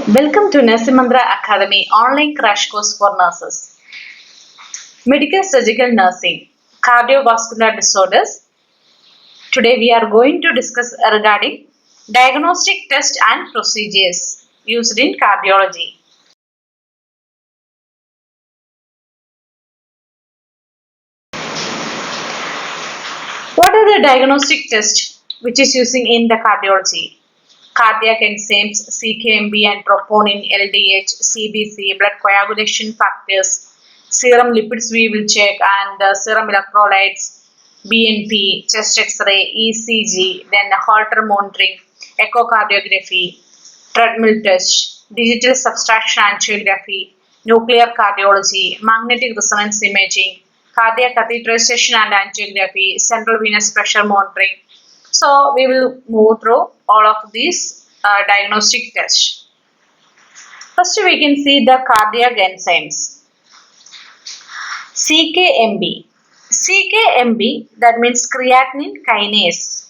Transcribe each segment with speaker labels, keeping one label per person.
Speaker 1: Welcome to Manthra Academy online crash course for nurses. Medical surgical nursing, cardiovascular disorders. Today we are going to discuss regarding diagnostic tests and procedures used in cardiology. What are the diagnostic tests which is using in the cardiology? Cardiac enzymes, CKMB and troponin, LDH, CBC, blood coagulation factors, serum lipids we will check, and serum electrolytes, BNP, chest X-ray, ECG, then Holter monitoring, echocardiography, treadmill test, digital subtraction angiography, nuclear cardiology, magnetic resonance imaging, cardiac catheterization and angiography, central venous pressure monitoring. So we will move through all of these diagnostic tests. First we can see the cardiac enzymes. CKMB. CKMB, that means creatinine kinase,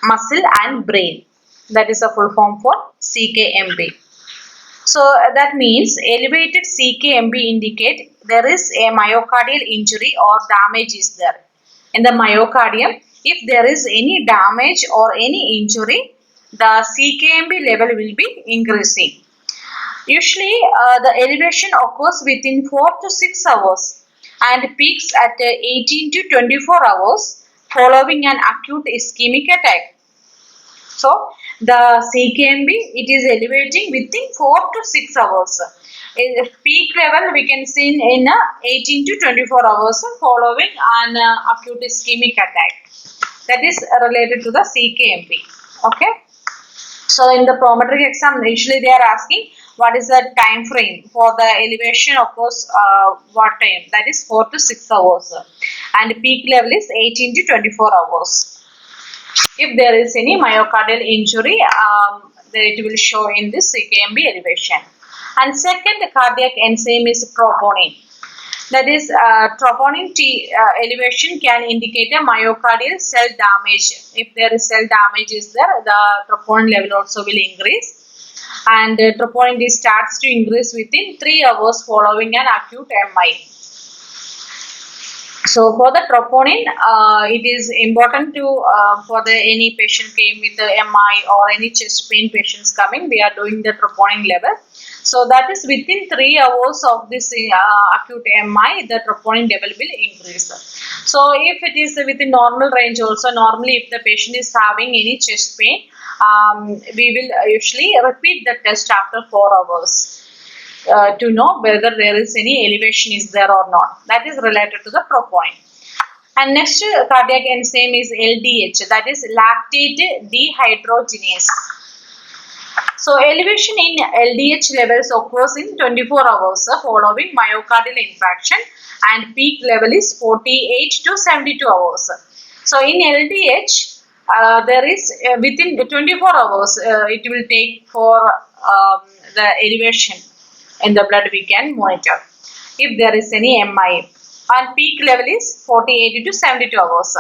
Speaker 1: muscle and brain. That is a full form for CKMB. So that means elevated CKMB indicate there is a myocardial injury or damage is there. In the myocardium, if there is any damage or any injury, the CKMB level will be increasing. Usually, the elevation occurs within 4 to 6 hours and peaks at 18 to 24 hours following an acute ischemic attack. So, the CKMB, it is elevating within 4 to 6 hours. In peak level, we can see in 18 to 24 hours following an acute ischemic attack. That is related to the CKMB. Okay. So, in the Prometric exam, usually they are asking what is the time frame for the elevation occurs what time? That is 4 to 6 hours. And peak level is 18 to 24 hours. If there is any myocardial injury, it will show in this CKMB elevation. And second cardiac enzyme is troponin. That is, troponin elevation can indicate a myocardial cell damage. If there is cell damage is there, the troponin level also will increase. And troponin starts to increase within 3 hours following an acute MI. So for the troponin, it is important to for the any patient came with the MI or any chest pain patients coming, we are doing the troponin level. So that is within 3 hours of this acute MI, the troponin level will increase. So if it is within normal range also, normally if the patient is having any chest pain, we will usually repeat the test after 4 hours. To know whether there is any elevation is there or not. That is related to the troponin. And next cardiac enzyme is LDH, that is lactate dehydrogenase. So elevation in LDH levels occurs in 24 hours following myocardial infarction and peak level is 48 to 72 hours. So in LDH, there is within 24 hours it will take for the elevation in the blood we can monitor if there is any MI, and peak level is 48 to 72 hours.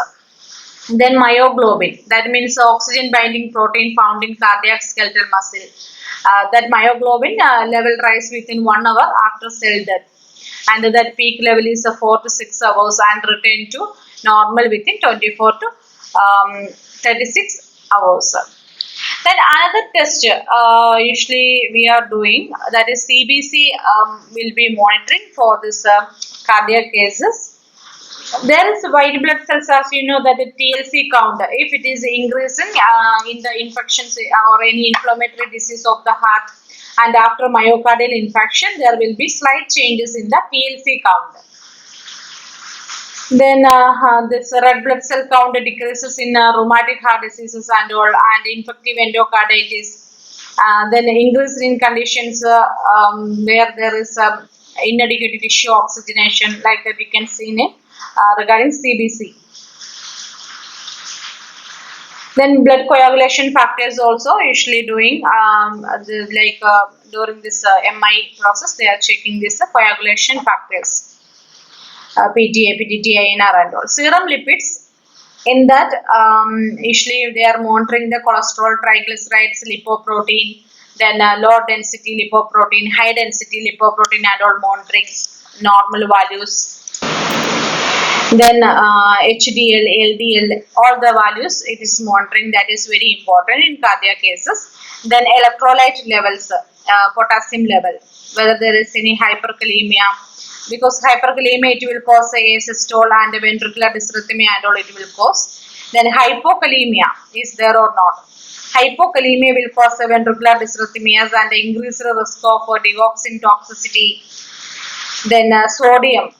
Speaker 1: Then myoglobin, that means oxygen binding protein found in cardiac skeletal muscle. That myoglobin level rise within 1 hour after cell death, and that peak level is 4 to 6 hours and return to normal within 24 to 36 hours. Then another test usually we are doing, that is CBC will be monitoring for this cardiac cases. There is white blood cells, as you know, that the TLC count, if it is increasing in the infections or any inflammatory disease of the heart, and after myocardial infarction, there will be slight changes in the TLC count. Then this red blood cell count decreases in rheumatic heart diseases and all, and infective endocarditis. Then increase in conditions where there is inadequate tissue oxygenation, like that we can see in it regarding CBC. Then blood coagulation factors also usually doing during this MI process, they are checking this coagulation factors. PTA, PTTI, NR and all. Serum lipids, in that usually they are monitoring the cholesterol, triglycerides, lipoprotein, then low density lipoprotein, high density lipoprotein and all monitoring normal values. Then HDL, LDL, all the values it is monitoring, that is very important in cardiac cases. Then electrolyte levels, potassium level, whether there is any hyperkalemia, because hyperkalemia it will cause asystole and ventricular dysrhythmia and all it will cause. Then hypokalemia is there or not. Hypokalemia will cause ventricular dysrhythmias and increase the risk of digoxin toxicity. Then sodium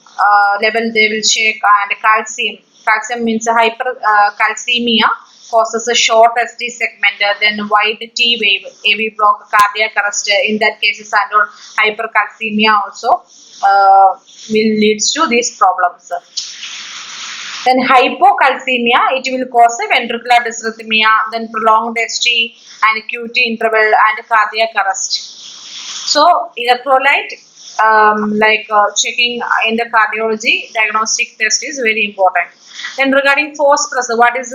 Speaker 1: level they will check, and calcium. Calcium means hypercalcemia causes a short ST segment, then wide T wave, AV block, cardiac arrest. In that cases, and or hypercalcemia also will leads to these problems. Then hypocalcemia, it will cause a ventricular dysrhythmia, then prolonged ST and QT interval and cardiac arrest. So electrolyte, checking in the cardiology diagnostic test is very important. Then regarding phosphorus, what is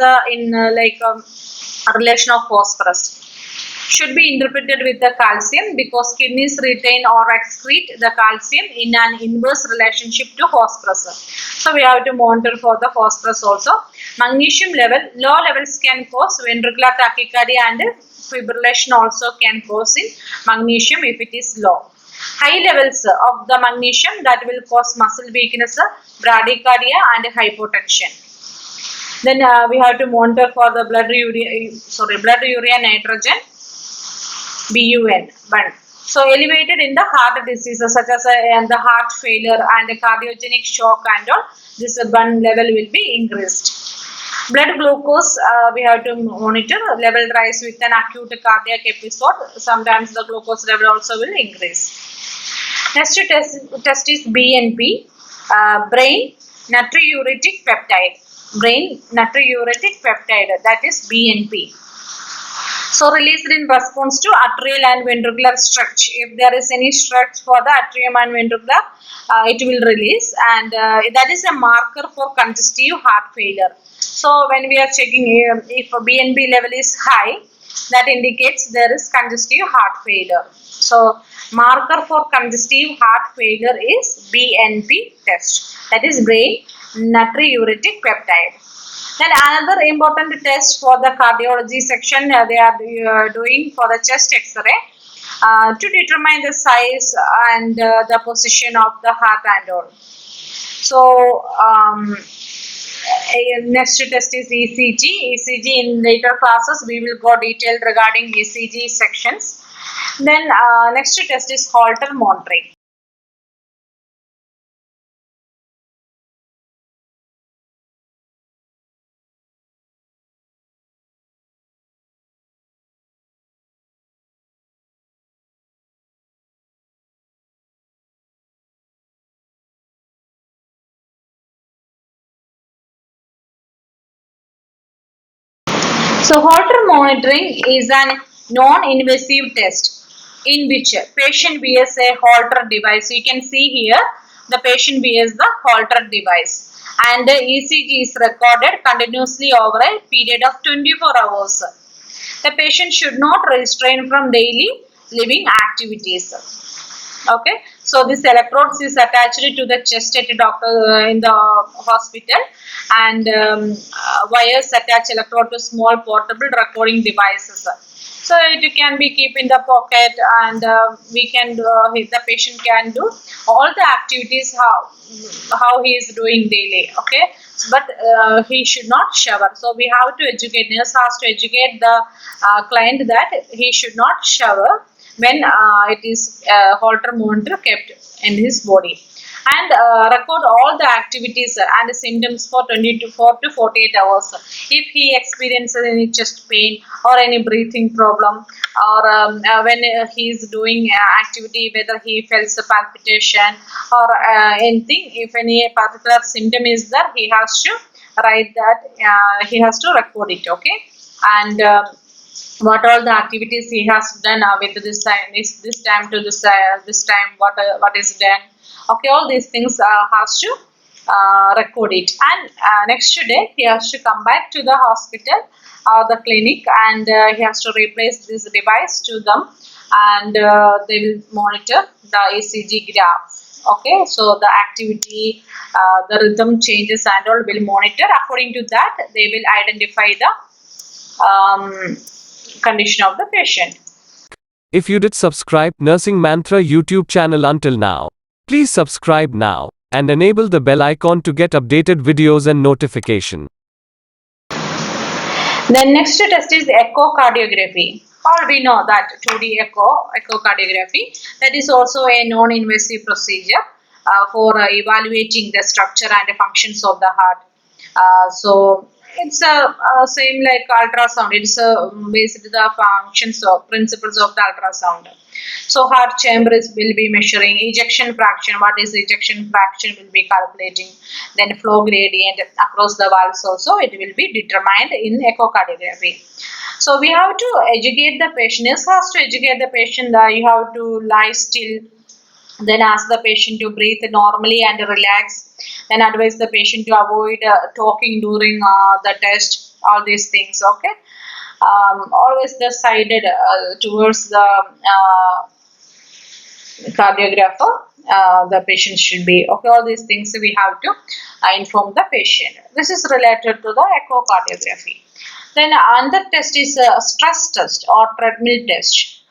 Speaker 1: relation of phosphorus? Should be interpreted with the calcium, because kidneys retain or excrete the calcium in an inverse relationship to phosphorus. So we have to monitor for the phosphorus also. Magnesium level, low levels can cause ventricular tachycardia and fibrillation also can cause in magnesium if it is low. High levels of the magnesium, that will cause muscle weakness, bradycardia and hypotension. Then we have to monitor for the blood urea nitrogen, BUN. So elevated in the heart diseases such as the heart failure and cardiogenic shock and all, this BUN level will be increased. Blood glucose, we have to monitor, level rise with an acute cardiac episode. Sometimes the glucose level also will increase. Next test is BNP, brain natriuretic peptide. Brain natriuretic peptide, that is BNP. So released in response to atrial and ventricular stretch. If there is any stretch for the atrium and ventricular, it will release, and that is a marker for congestive heart failure. So when we are checking if BNP level is high, that indicates there is congestive heart failure. So marker for congestive heart failure is BNP test, that is brain natriuretic peptide. Then another important test for the cardiology section, they are doing for the chest X-ray to determine the size and the position of the heart and all. So next test is ECG. ECG in later classes we will go detailed regarding ECG sections. Then next test is Holter monitoring. So Holter monitoring is an non-invasive test in which patient wears a Holter device. You can see here the patient wears the Holter device, and the ECG is recorded continuously over a period of 24 hours. The patient should not restrain from daily living activities. Okay, so this electrodes is attached to the chest at doctor in the hospital, and wires attach electrode to small portable recording devices. So it can be keep in the pocket, and we can the patient can do all the activities how he is doing daily. Okay, but he should not shower. So we have to educate, nurse has to educate the client that he should not shower when it is Holter monitor kept in his body, and record all the activities and symptoms for 24 to 48 hours. If he experiences any chest pain or any breathing problem, or when he is doing activity, whether he feels a palpitation or anything, if any particular symptom is there, he has to write that, he has to record it. Okay, and what all the activities he has done with this time to this time, what is done. Okay, all these things has to record it, and next day he has to come back to the hospital or the clinic, and he has to replace this device to them and they will monitor the ECG graph. Okay, so the activity, the rhythm changes and all will monitor. According to that, they will identify the condition of the patient.
Speaker 2: If you did subscribe Nursing Mantra YouTube channel until now, please subscribe now and enable the bell icon to get updated videos and notification.
Speaker 1: Then next test is echocardiography. All we know that 2D echocardiography, that is also a non-invasive procedure for evaluating the structure and the functions of the heart. So it's same like ultrasound. It's basically the functions or principles of the ultrasound. So heart chambers will be measuring ejection fraction. What is ejection fraction will be calculating. Then flow gradient across the valves also it will be determined in echocardiography. So we have to educate the patient. Yes, has to educate the patient that you have to lie still. Then ask the patient to breathe normally and relax. Then advise the patient to avoid talking during the test. All these things. Okay. Always the sided towards the cardiographer, the patient should be. Okay, all these things we have to inform the patient. This is related to the echocardiography. Then another test is a stress test or treadmill test.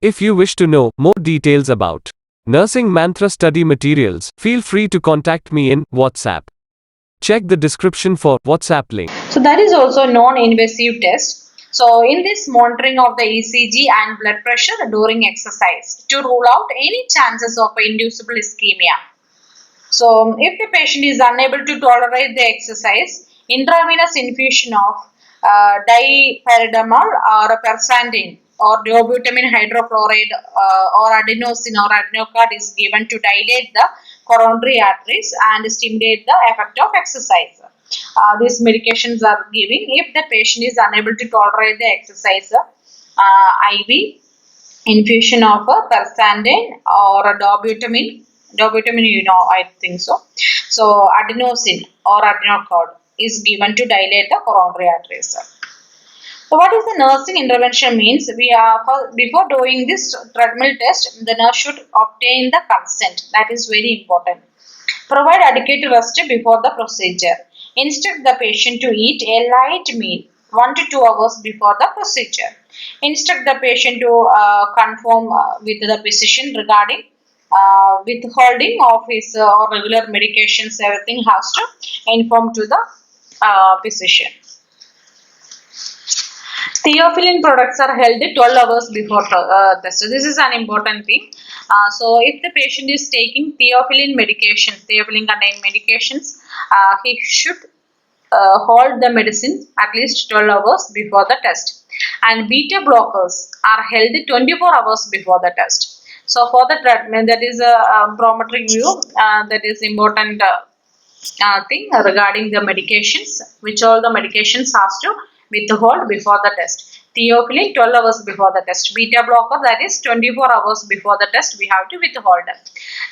Speaker 2: If you wish to know more details about Nursing Mantra study materials, feel free to contact me in WhatsApp. Check the description for WhatsApp link.
Speaker 1: So that is also non-invasive test. So in this monitoring of the ECG and blood pressure during exercise to rule out any chances of inducible ischemia. So if the patient is unable to tolerate the exercise, intravenous infusion of dipyridamole or persandine or dobutamine hydrochloride or adenosine or adenocard is given to dilate the coronary arteries and stimulate the effect of exercise. These medications are given if the patient is unable to tolerate the exercise. IV infusion of a persandine or a dobutamine, I think so. So adenosine or adenocard is given to dilate the coronary arteries. So what is the nursing intervention means? We are before doing this treadmill test, the nurse should obtain the consent. That is very important. Provide adequate rest before the procedure. Instruct the patient to eat a light meal 1 to 2 hours before the procedure. Instruct the patient to confirm with the physician regarding withholding of his or regular medications. Everything has to inform to the physician. Theophylline products are held 12 hours before test. So this is an important thing. So if the patient is taking theophylline contained medications, he should hold the medicine at least 12 hours before the test. And beta blockers are held 24 hours before the test. So for the treatment, that is a Prometric view, that is important thing regarding the medications, which all the medications has to withhold before the test. Theophylline 12 hours before the test. Beta blocker, that is 24 hours before the test we have to withhold.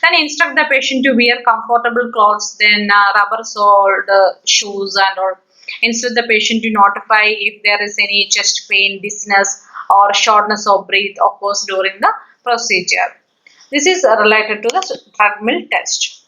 Speaker 1: Then instruct the patient to wear comfortable clothes, then rubber soled shoes and all. Instruct the patient to notify if there is any chest pain, dizziness or shortness of breath occurs during the procedure. This is related to the treadmill test.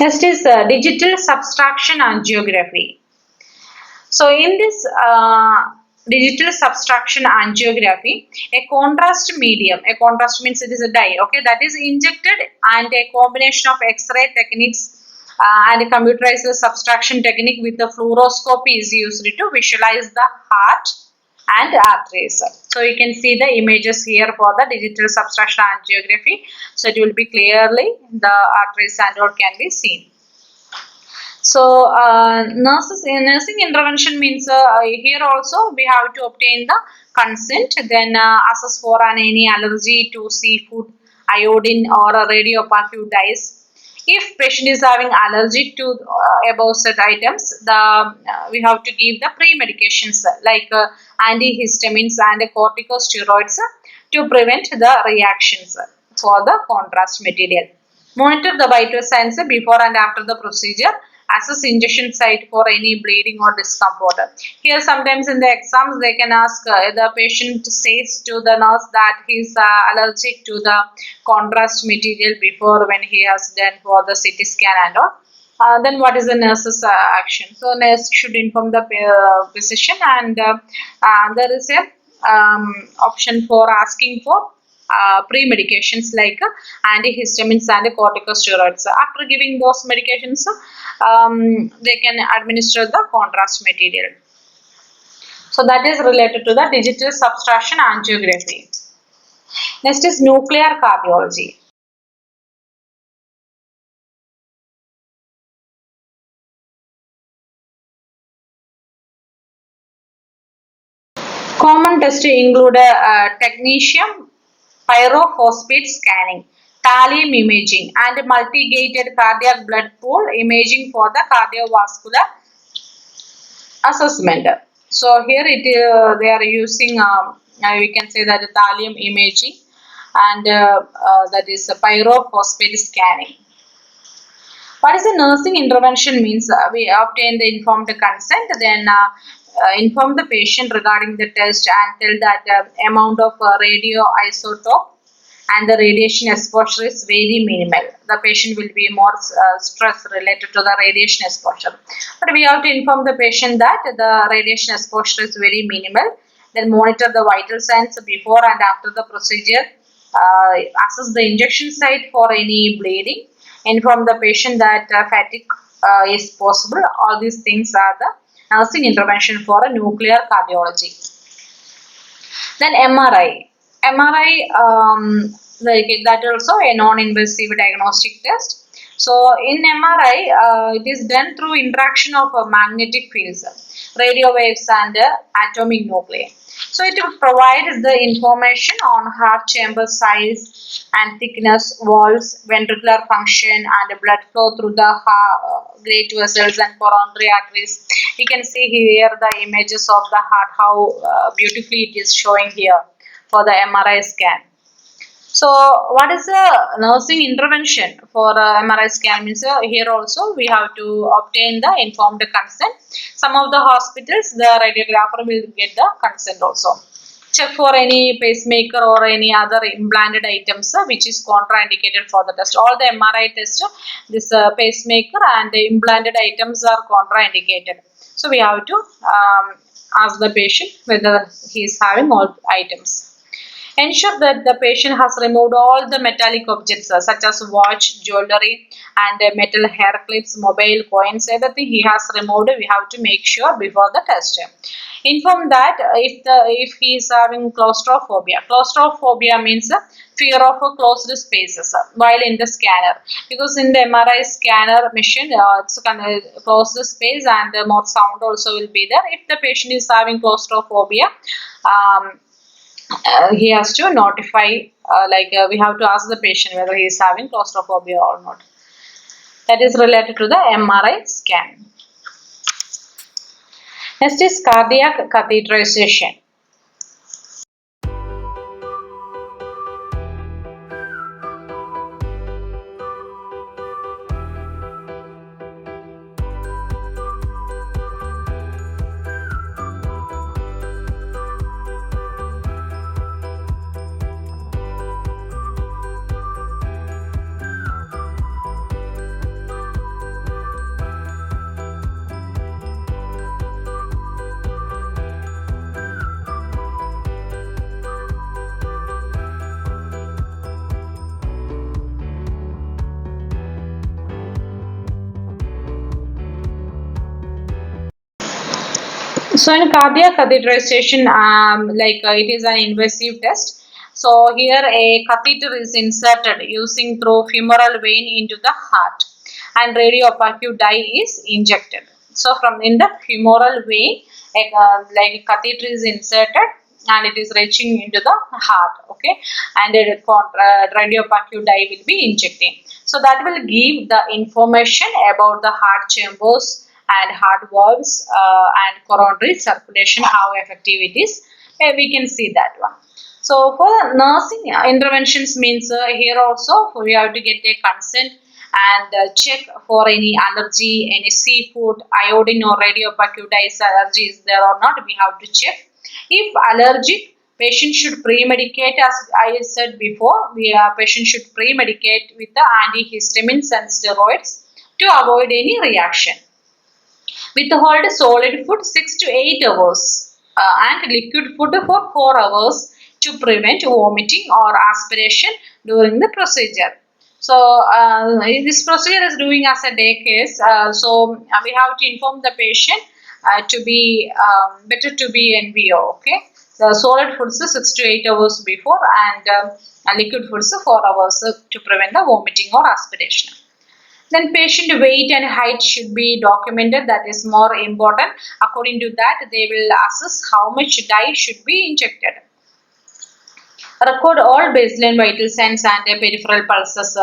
Speaker 1: Next is digital subtraction angiography. So in this digital subtraction angiography, a contrast means it is a dye, okay, that is injected and a combination of X-ray techniques and a computerized subtraction technique with the fluoroscopy is used to visualize the heart and arteries. So you can see the images here for the digital subtraction angiography. So it will be clearly the arteries and all can be seen. So nursing intervention means here also we have to obtain the consent, then assess for any allergy to seafood, iodine or a radioactive dyes. If patient is having allergic to above said items, we have to give the pre-medications like antihistamines and corticosteroids to prevent the reactions for the contrast material. Monitor the vital signs before and after the procedure. Assess injection site for any bleeding or discomfort. Here sometimes in the exams they can ask the patient says to the nurse that he is allergic to the contrast material before when he has done for the CT scan and all. Then what is the nurse's action? So nurse should inform the physician, and there is a option for asking for pre-medications like antihistamines and corticosteroids. After giving those medications, they can administer the contrast material. So that is related to the digital subtraction angiography. Next is nuclear cardiology. Common tests include technetium pyrophosphate scanning, thallium imaging, and multi-gated cardiac blood pool imaging for the cardiovascular assessment. So here they are using we can say that thallium imaging and that is pyrophosphate scanning. What is the nursing intervention means? We obtain the informed consent, then inform the patient regarding the test and tell that amount of radioisotope and the radiation exposure is very minimal. The patient will be more stress related to the radiation exposure. But we have to inform the patient that the radiation exposure is very minimal. Then monitor the vital signs before and after the procedure. Assess the injection site for any bleeding. Inform the patient that fatigue is possible. All these things are the nursing intervention for a nuclear cardiology. Then MRI. MRI, like that also a non-invasive diagnostic test. So in MRI, it is done through interaction of magnetic fields, radio waves and atomic nuclei. So it provides the information on heart chamber size and thickness, walls, ventricular function and blood flow through the great vessels and coronary arteries. You can see here the images of the heart, how beautifully it is showing here for the MRI scan. So what is the nursing intervention for MRI scan means here also we have to obtain the informed consent. Some of the hospitals the radiographer will get the consent also. Check for any pacemaker or any other implanted items which is contraindicated for the test. All the MRI tests, this pacemaker and the implanted items are contraindicated. So we have to ask the patient whether he is having all items. Ensure that the patient has removed all the metallic objects such as watch, jewelry and metal hair clips, mobile coins, everything he has removed. We have to make sure before the test. Inform that if he is having claustrophobia. Claustrophobia means fear of closed spaces while in the scanner, because in the MRI scanner machine it's kind of closed space and more sound also will be there. If the patient is having claustrophobia, he has to notify, we have to ask the patient whether he is having claustrophobia or not. That is related to the MRI scan. Next is cardiac catheterization. So in cardiac catheterization, it is an invasive test. So here a catheter is inserted using through femoral vein into the heart, and radiopaque dye is injected. So from in the femoral vein, a catheter is inserted and it is reaching into the heart. Okay, and radiopaque dye will be injecting. So that will give the information about the heart chambers and heart valves and coronary circulation, how effective it is. We can see that one. So for the nursing interventions means here also we have to get a consent and check for any allergy, any seafood, iodine or radiopaque dyes allergy is there or not. We have to check. If allergic, patient should pre-medicate, as I said before. Patient should pre-medicate with the antihistamines and steroids to avoid any reaction. Withhold solid food 6 to 8 hours and liquid food for 4 hours to prevent vomiting or aspiration during the procedure. So this procedure is doing as a day case. We have to inform the patient to be better to be NBO. Okay, the solid foods 6 to 8 hours before and liquid foods 4 hours to prevent the vomiting or aspiration. Then patient weight and height should be documented. That is more important. According to that, they will assess how much dye should be injected. Record all baseline vital signs and peripheral pulses.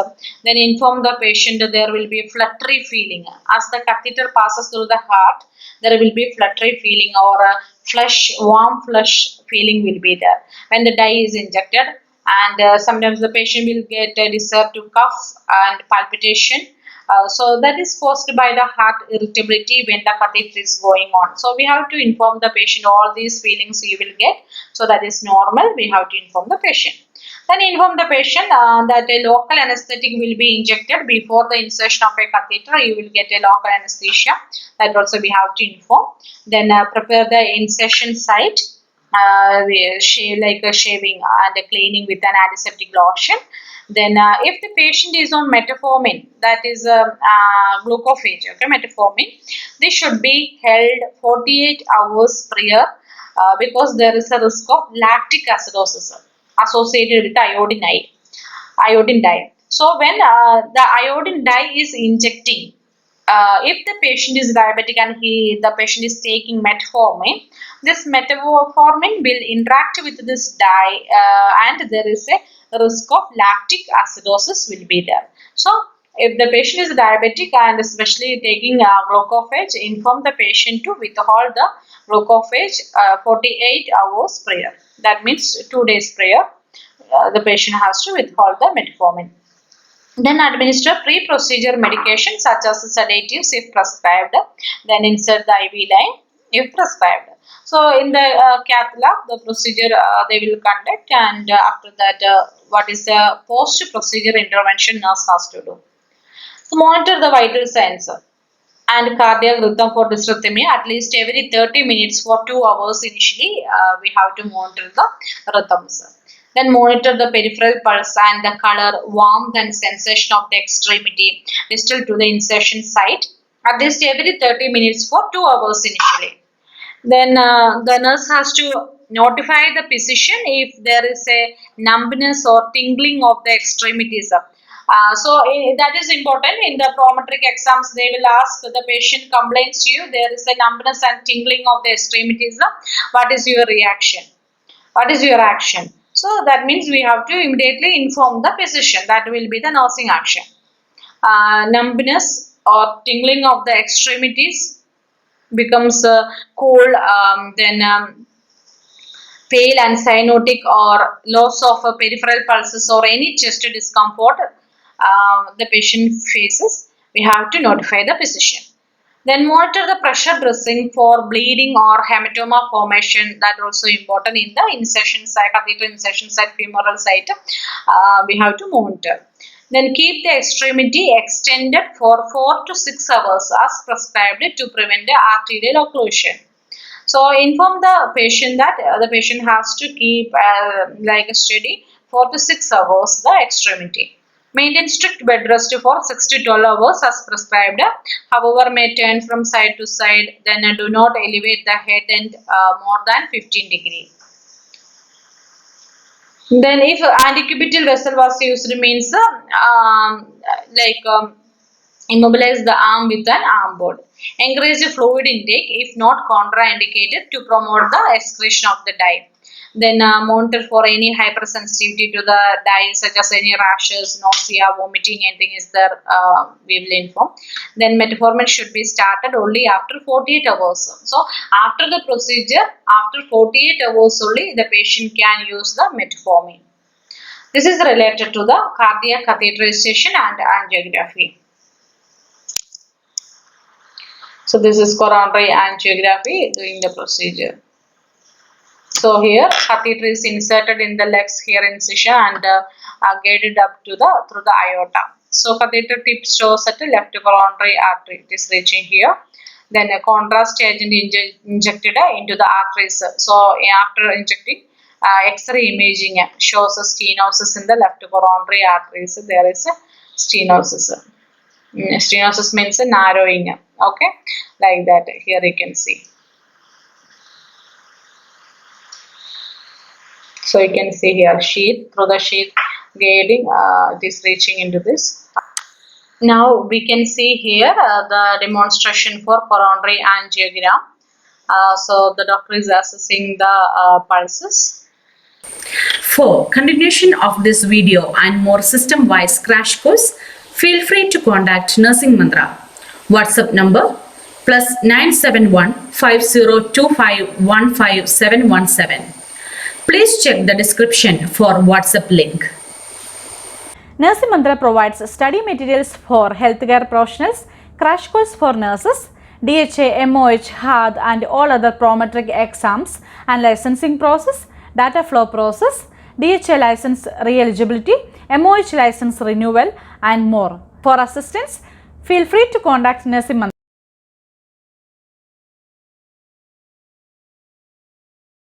Speaker 1: Then inform the patient there will be fluttery feeling. As the catheter passes through the heart, there will be fluttery feeling or flush, warm flush feeling will be there when the dye is injected. And sometimes the patient will get disturbed to cough and palpitation. So that is caused by the heart irritability when the catheter is going on. So we have to inform the patient all these feelings you will get. So that is normal. We have to inform the patient. Then inform the patient that a local anesthetic will be injected before the insertion of a catheter. You will get a local anesthesia. That also we have to inform. Then prepare the insertion site. Like a shaving and a cleaning with an antiseptic lotion. Then if the patient is on metformin, that is glucophage, okay, metformin, this should be held 48 hours prior because there is a risk of lactic acidosis associated with iodine dye. So when the iodine dye is injecting, if the patient is diabetic and the patient is taking metformin, this metformin will interact with this dye and there is a risk of lactic acidosis will be there. So if the patient is diabetic and especially taking glucophage, inform the patient to withhold the glucophage 48 hours prior. That means 2 days prior. The patient has to withhold the metformin. Then administer pre-procedure medication such as sedatives if prescribed. Then insert the IV line if prescribed. So in the cath lab, the procedure they will conduct, and after that, what is the post-procedure intervention nurse has to do. So monitor the vital signs and cardiac rhythm for dysrhythmia at least every 30 minutes for 2 hours initially. We have to monitor the rhythms. Then monitor the peripheral pulse and the color, warmth and sensation of the extremity distal to the insertion site at least every 30 minutes for 2 hours initially. Then the nurse has to notify the physician if there is a numbness or tingling of the extremities. That is important. In the Prometric exams, they will ask the patient complains to you, there is a numbness and tingling of the extremities. What is your reaction? What is your action? So that means we have to immediately inform the physician. That will be the nursing action. Numbness or tingling of the extremities becomes cold, pale and cyanotic or loss of peripheral pulses or any chest discomfort the patient faces, we have to notify the physician. Then monitor the pressure dressing for bleeding or hematoma formation. That also important in the insertion site, catheter insertion site, femoral site. We have to monitor. Then keep the extremity extended for 4 to 6 hours as prescribed to prevent the arterial occlusion. So inform the patient that the patient has to keep like steady 4 to 6 hours the extremity. Maintain strict bed rest for 6 to 12 hours as prescribed. However, may turn from side to side. Then do not elevate the head end more than 15 degrees. Then if antecubital vessel was used means immobilize the arm with an arm board. Encourage fluid intake if not contraindicated to promote the excretion of the dye. Then monitor for any hypersensitivity to the dye such as any rashes, nausea, vomiting, anything is there, we will inform. Then metformin should be started only after 48 hours. So after the procedure, after 48 hours only the patient can use the metformin. This is related to the cardiac catheterization and angiography. So this is coronary angiography doing the procedure. So here catheter is inserted in the legs here incision and guided up to through the aorta. So catheter tip shows at the left coronary artery. It is reaching here. Then a contrast agent injected into the arteries. So after injecting, X-ray imaging shows a stenosis in the left coronary arteries. So there is a stenosis. Stenosis means a narrowing. Okay, like that. Here you can see. So you can see here sheath, through the sheath guiding, it is reaching into this. Now we can see here the demonstration for coronary angiogram. So the doctor is assessing the pulses.
Speaker 3: For continuation of this video and more system-wise crash course, feel free to contact Nursing Manthra. WhatsApp number +971 5025 15717. Please check the description for WhatsApp link.
Speaker 4: Nursing Manthra provides study materials for healthcare professionals, crash course for nurses, DHA, MOH, HAAD and all other Prometric exams and licensing process, DATAFLOW process, DHA license re-eligibility, MOH license renewal and more. For assistance, feel free to contact Nursing Manthra.